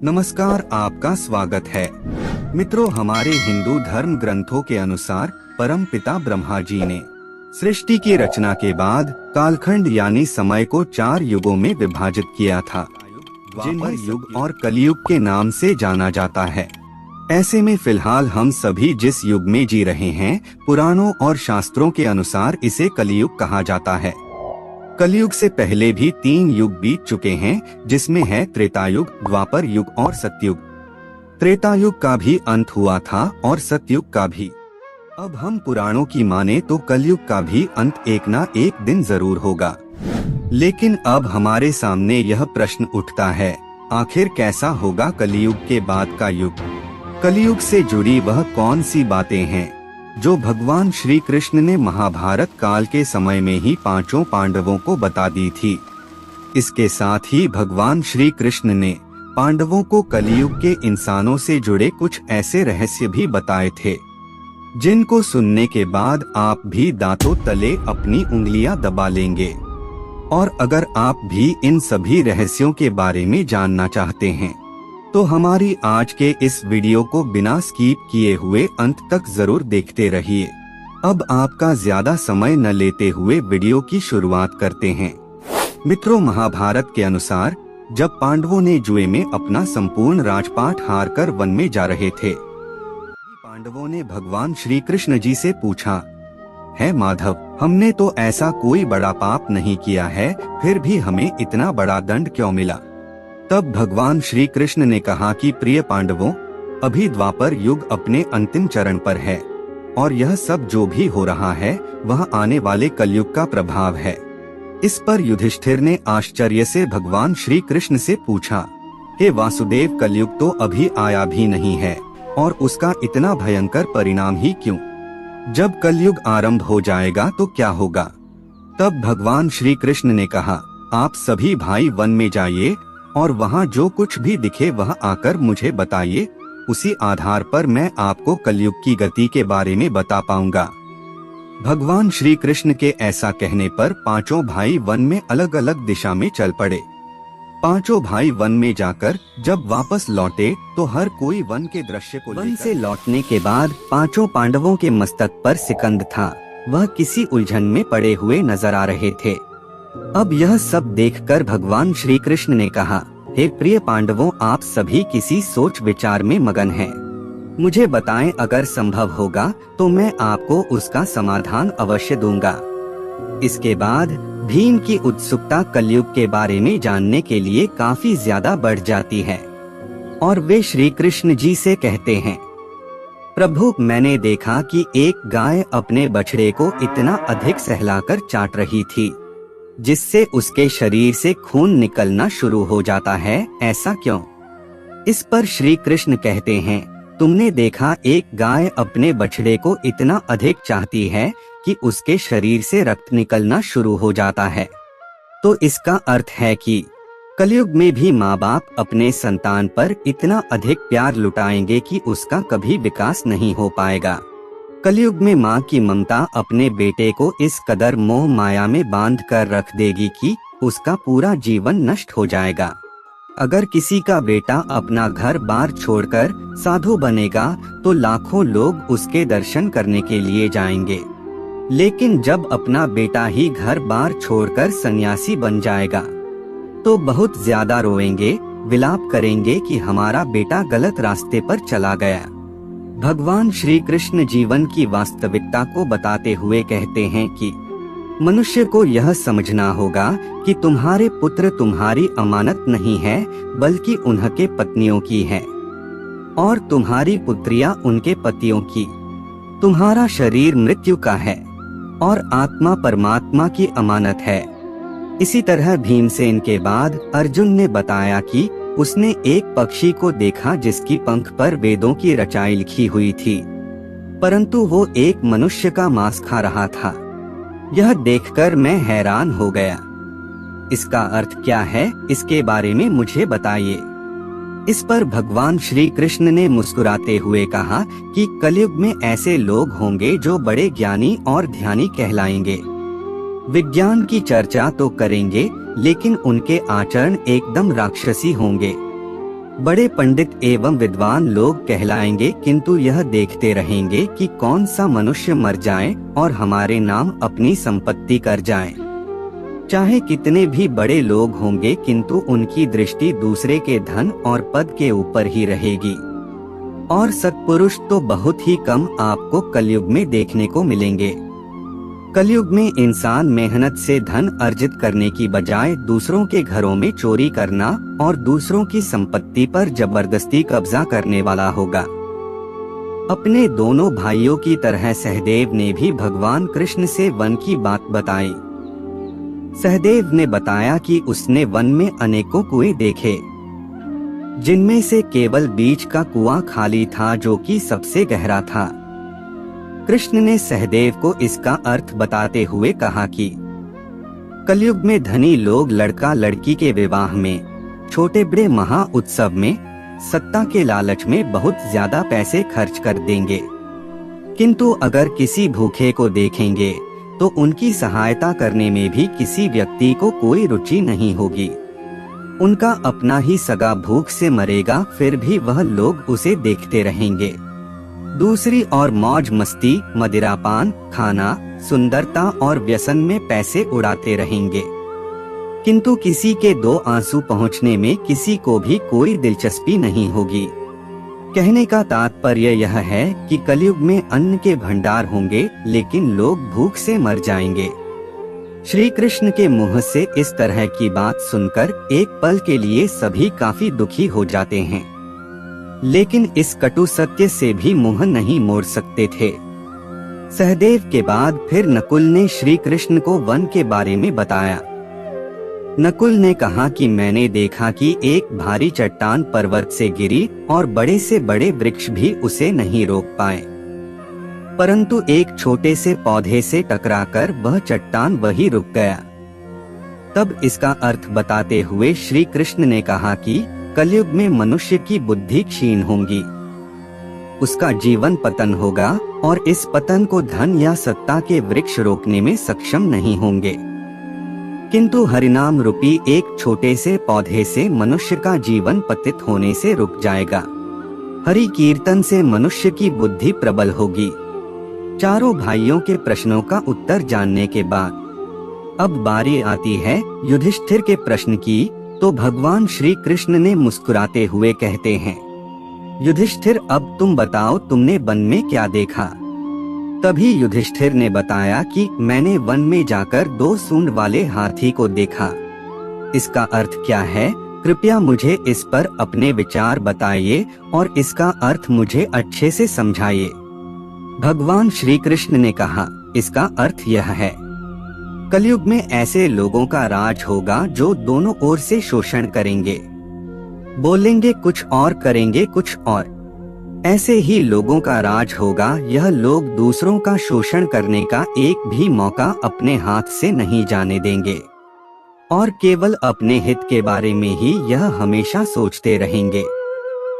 नमस्कार, आपका स्वागत है। मित्रों, हमारे हिंदू धर्म ग्रंथों के अनुसार परम पिता ब्रह्मा जी ने सृष्टि की रचना के बाद कालखंड यानी समय को 4 युगों में विभाजित किया था, जिन्हें युग और कलयुग के नाम से जाना जाता है। ऐसे में फिलहाल हम सभी जिस युग में जी रहे हैं, पुराणों और शास्त्रों के अनुसार इसे कलयुग कहा जाता है। कलयुग से पहले भी 3 युग बीत चुके हैं, जिसमें है त्रेतायुग, द्वापर युग और सतयुग। त्रेतायुग का भी अंत हुआ था और सतयुग का भी। अब हम पुराणों की माने तो कलयुग का भी अंत एक ना एक दिन जरूर होगा। लेकिन अब हमारे सामने यह प्रश्न उठता है, आखिर कैसा होगा कलयुग के बाद का युग? कलयुग से जुड़ी वह कौन सी बातें हैं जो भगवान श्री कृष्ण ने महाभारत काल के समय में ही 5 पांडवों को बता दी थी। इसके साथ ही भगवान श्री कृष्ण ने पांडवों को कलयुग के इंसानों से जुड़े कुछ ऐसे रहस्य भी बताए थे, जिनको सुनने के बाद आप भी दांतों तले अपनी उंगलियां दबा लेंगे। और अगर आप भी इन सभी रहस्यों के बारे में जानना चाहते हैं तो हमारी आज के इस वीडियो को बिना स्किप किए हुए अंत तक जरूर देखते रहिए। अब आपका ज्यादा समय न लेते हुए वीडियो की शुरुआत करते हैं। मित्रों, महाभारत के अनुसार जब पांडवों ने जुए में अपना संपूर्ण राजपाट हारकर वन में जा रहे थे, पांडवों ने भगवान श्री कृष्ण जी से पूछा, है माधव, हमने तो ऐसा कोई बड़ा पाप नहीं किया है, फिर भी हमें इतना बड़ा दंड क्यों मिला? तब भगवान श्री कृष्ण ने कहा कि प्रिय पांडवों, अभी द्वापर युग अपने अंतिम चरण पर है और यह सब जो भी हो रहा है वह आने वाले कलयुग का प्रभाव है। इस पर युधिष्ठिर ने आश्चर्य से भगवान श्री कृष्ण से पूछा, हे वासुदेव, कलयुग तो अभी आया भी नहीं है और उसका इतना भयंकर परिणाम ही क्यों? जब कलयुग आरंभ हो जाएगा तो क्या होगा? तब भगवान श्री कृष्ण ने कहा, आप सभी भाई वन में जाइए और वहाँ जो कुछ भी दिखे वह आकर मुझे बताइए। उसी आधार पर मैं आपको कलयुग की गति के बारे में बता पाऊंगा। भगवान श्री कृष्ण के ऐसा कहने पर 5 भाई वन में अलग अलग दिशा में चल पड़े। 5 भाई वन में जाकर जब वापस लौटे तो हर कोई वन के दृश्य को वन से लौटने के बाद 5 पांडवों के मस्तक पर सिकंद था। वह किसी उलझन में पड़े हुए नजर आ रहे थे। अब यह सब देखकर भगवान श्री कृष्ण ने कहा, हे प्रिय पांडवों, आप सभी किसी सोच विचार में मगन हैं। मुझे बताएं, अगर संभव होगा तो मैं आपको उसका समाधान अवश्य दूंगा। इसके बाद भीम की उत्सुकता कलयुग के बारे में जानने के लिए काफी ज्यादा बढ़ जाती है और वे श्री कृष्ण जी से कहते हैं, प्रभु, मैंने देखा कि एक गाय अपने बछड़े को इतना अधिक सहलाकर चाट रही थी जिससे उसके शरीर से खून निकलना शुरू हो जाता है, ऐसा क्यों? इस पर श्री कृष्ण कहते हैं, तुमने देखा एक गाय अपने बछड़े को इतना अधिक चाहती है कि उसके शरीर से रक्त निकलना शुरू हो जाता है। तो इसका अर्थ है कि कलयुग में भी माँ बाप अपने संतान पर इतना अधिक प्यार लुटाएंगे कि उसका कभी विकास नहीं हो पाएगा। कलयुग में माँ की ममता अपने बेटे को इस कदर मोह माया में बांध कर रख देगी कि उसका पूरा जीवन नष्ट हो जाएगा। अगर किसी का बेटा अपना घर बार छोड़कर साधु बनेगा तो लाखों लोग उसके दर्शन करने के लिए जाएंगे, लेकिन जब अपना बेटा ही घर बार छोड़कर सन्यासी बन जाएगा तो बहुत ज्यादा रोएंगे, विलाप करेंगे कि हमारा बेटा गलत रास्ते पर चला गया। भगवान श्री कृष्ण जीवन की वास्तविकता को बताते हुए कहते हैं कि मनुष्य को यह समझना होगा कि तुम्हारे पुत्र तुम्हारी अमानत नहीं है, बल्कि उनके पत्नियों की है, और तुम्हारी पुत्रियां उनके पतियों की। तुम्हारा शरीर मृत्यु का है और आत्मा परमात्मा की अमानत है। इसी तरह भीमसेन के बाद अर्जुन ने बताया कि उसने एक पक्षी को देखा जिसकी पंख पर वेदों की रचाई लिखी हुई थी, परंतु वो एक मनुष्य का मांस खा रहा था। यह देखकर मैं हैरान हो गया। इसका अर्थ क्या है, इसके बारे में मुझे बताइए। इस पर भगवान श्री कृष्ण ने मुस्कुराते हुए कहा कि कलयुग में ऐसे लोग होंगे जो बड़े ज्ञानी और ध्यानी कहलाएंगे। विज्ञान की चर्चा तो करेंगे, लेकिन उनके आचरण एकदम राक्षसी होंगे। बड़े पंडित एवं विद्वान लोग कहलाएंगे, किंतु यह देखते रहेंगे कि कौन सा मनुष्य मर जाए और हमारे नाम अपनी संपत्ति कर जाए। चाहे कितने भी बड़े लोग होंगे, किंतु उनकी दृष्टि दूसरे के धन और पद के ऊपर ही रहेगी। और सत्पुरुष तो बहुत ही कम आपको कलयुग में देखने को मिलेंगे। कलयुग में इंसान मेहनत से धन अर्जित करने की बजाय दूसरों के घरों में चोरी करना और दूसरों की संपत्ति पर जबरदस्ती कब्जा करने वाला होगा। अपने दोनों भाइयों की तरह सहदेव ने भी भगवान कृष्ण से वन की बात बताई। सहदेव ने बताया कि उसने वन में अनेकों कुएं देखे, जिनमें से केवल बीच का कुआं खाली था, जो कि सबसे गहरा था। कृष्ण ने सहदेव को इसका अर्थ बताते हुए कहा कि कलयुग में धनी लोग लड़का लड़की के विवाह में, छोटे बड़े महा उत्सव में, सत्ता के लालच में बहुत ज्यादा पैसे खर्च कर देंगे, किंतु अगर किसी भूखे को देखेंगे तो उनकी सहायता करने में भी किसी व्यक्ति को कोई रुचि नहीं होगी। उनका अपना ही सगा भूख से मरेगा, फिर भी वह लोग उसे देखते रहेंगे। दूसरी ओर मौज मस्ती, मदिरापान, खाना, सुंदरता और व्यसन में पैसे उड़ाते रहेंगे, किंतु किसी के दो आंसू पहुंचने में किसी को भी कोई दिलचस्पी नहीं होगी। कहने का तात्पर्य यह है कि कलयुग में अन्न के भंडार होंगे, लेकिन लोग भूख से मर जाएंगे। श्री कृष्ण के मुंह से इस तरह की बात सुनकर एक पल के लिए सभी काफी दुखी हो जाते हैं, लेकिन इस कटु सत्य से भी मुंह नहीं मोड़ सकते थे। सहदेव के बाद फिर नकुल ने श्री कृष्ण को वन के बारे में बताया। नकुल ने कहा कि मैंने देखा कि एक भारी चट्टान पर्वत से गिरी और बड़े से बड़े वृक्ष भी उसे नहीं रोक पाए, परंतु एक छोटे से पौधे से टकराकर वह चट्टान वहीं रुक गया। तब इसका अर्थ बताते हुए श्री कृष्ण ने कहा कि कलयुग में मनुष्य की बुद्धि क्षीण होगी, उसका जीवन पतन होगा और इस पतन को धन या सत्ता के वृक्ष रोकने में सक्षम नहीं होंगे, किंतु हरिनाम रूपी एक छोटे से पौधे से मनुष्य का जीवन पतित होने से रुक जाएगा। हरि कीर्तन से मनुष्य की बुद्धि प्रबल होगी। चारों भाइयों के प्रश्नों का उत्तर जानने के बाद अब बारी आती है युधिष्ठिर के प्रश्न की, तो भगवान श्री कृष्ण ने मुस्कुराते हुए कहते हैं, युधिष्ठिर अब तुम बताओ, तुमने वन में क्या देखा? तभी युधिष्ठिर ने बताया कि मैंने वन में जाकर 2 सूंड वाले हाथी को देखा। इसका अर्थ क्या है? कृपया मुझे इस पर अपने विचार बताइए और इसका अर्थ मुझे अच्छे से समझाइए। भगवान श्री कृष्ण ने कहा, इसका अर्थ यह है, कलयुग में ऐसे लोगों का राज होगा जो दोनों ओर से शोषण करेंगे, बोलेंगे कुछ और करेंगे कुछ और। ऐसे ही लोगों का राज होगा। यह लोग दूसरों का शोषण करने का एक भी मौका अपने हाथ से नहीं जाने देंगे और केवल अपने हित के बारे में ही यह हमेशा सोचते रहेंगे।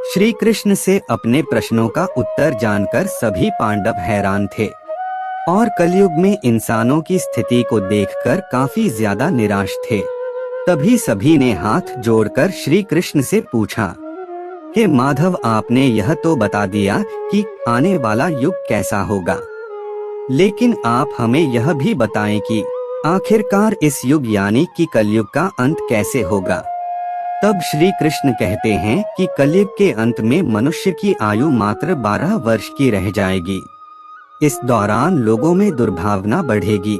श्री कृष्ण से अपने प्रश्नों का उत्तर जानकर सभी पांडव हैरान थे और कलयुग में इंसानों की स्थिति को देखकर काफी ज्यादा निराश थे। तभी सभी ने हाथ जोड़कर श्री कृष्ण से पूछा, हे माधव, आपने यह तो बता दिया कि आने वाला युग कैसा होगा, लेकिन आप हमें यह भी बताएं कि आखिरकार इस युग यानी कि कलयुग का अंत कैसे होगा। तब श्री कृष्ण कहते हैं कि कलयुग के अंत में मनुष्य की आयु मात्र 12 वर्ष की रह जाएगी। इस दौरान लोगों में दुर्भावना बढ़ेगी।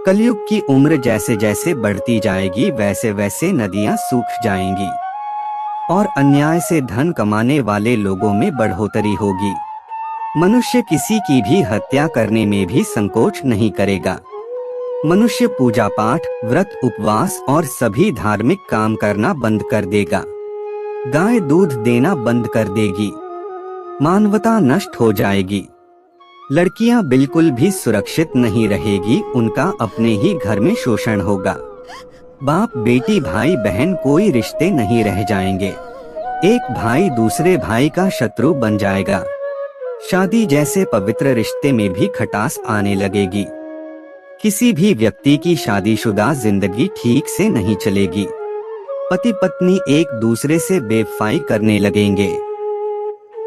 कलयुग की उम्र जैसे जैसे बढ़ती जाएगी वैसे वैसे नदियां सूख जाएंगी और अन्याय से धन कमाने वाले लोगों में बढ़ोतरी होगी। मनुष्य किसी की भी हत्या करने में भी संकोच नहीं करेगा। मनुष्य पूजा पाठ, व्रत, उपवास और सभी धार्मिक काम करना बंद कर देगा। गाय दूध देना बंद कर देगी। मानवता नष्ट हो जाएगी। लड़कियां बिल्कुल भी सुरक्षित नहीं रहेगी, उनका अपने ही घर में शोषण होगा। बाप बेटी, भाई बहन, कोई रिश्ते नहीं रह जाएंगे। एक भाई दूसरे भाई का शत्रु बन जाएगा। शादी जैसे पवित्र रिश्ते में भी खटास आने लगेगी। किसी भी व्यक्ति की शादीशुदा जिंदगी ठीक से नहीं चलेगी। पति पत्नी एक दूसरे से बेवफाई करने लगेंगे।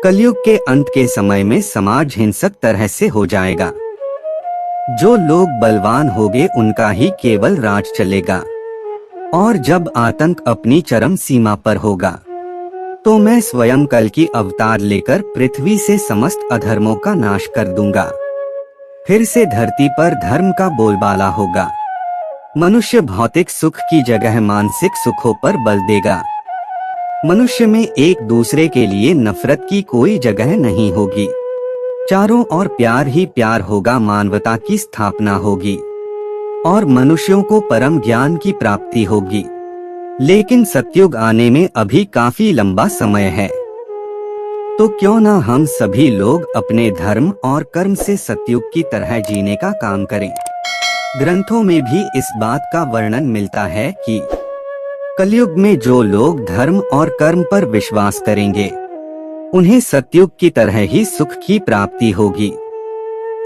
कलयुग के अंत के समय में समाज हिंसक तरह से हो जाएगा। जो लोग बलवान होंगे उनका ही केवल राज चलेगा। और जब आतंक अपनी चरम सीमा पर होगा तो मैं स्वयं कल की अवतार लेकर पृथ्वी से समस्त अधर्मों का नाश कर दूंगा। फिर से धरती पर धर्म का बोलबाला होगा। मनुष्य भौतिक सुख की जगह मानसिक सुखों पर बल देगा। मनुष्य में एक दूसरे के लिए नफरत की कोई जगह नहीं होगी। चारों ओर प्यार ही प्यार होगा। मानवता की स्थापना होगी और मनुष्यों को परम ज्ञान की प्राप्ति होगी। लेकिन सतयुग आने में अभी काफी लंबा समय है। तो क्यों ना हम सभी लोग अपने धर्म और कर्म से सतयुग की तरह जीने का काम करें। ग्रंथों में भी इस बात का वर्णन मिलता है कि कलयुग में जो लोग धर्म और कर्म पर विश्वास करेंगे उन्हें सतयुग की तरह ही सुख की प्राप्ति होगी।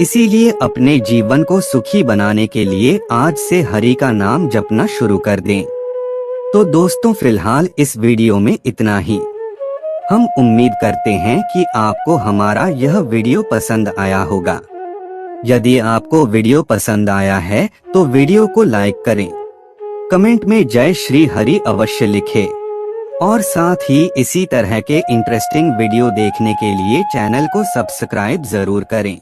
इसीलिए अपने जीवन को सुखी बनाने के लिए आज से हरि का नाम जपना शुरू कर दें। तो दोस्तों, फिलहाल इस वीडियो में इतना ही। हम उम्मीद करते हैं कि आपको हमारा यह वीडियो पसंद आया होगा। यदि आपको वीडियो पसंद आया है तो वीडियो को लाइक करें, कमेंट में जय श्री हरि अवश्य लिखें और साथ ही इसी तरह के इंटरेस्टिंग वीडियो देखने के लिए चैनल को सब्सक्राइब जरूर करें।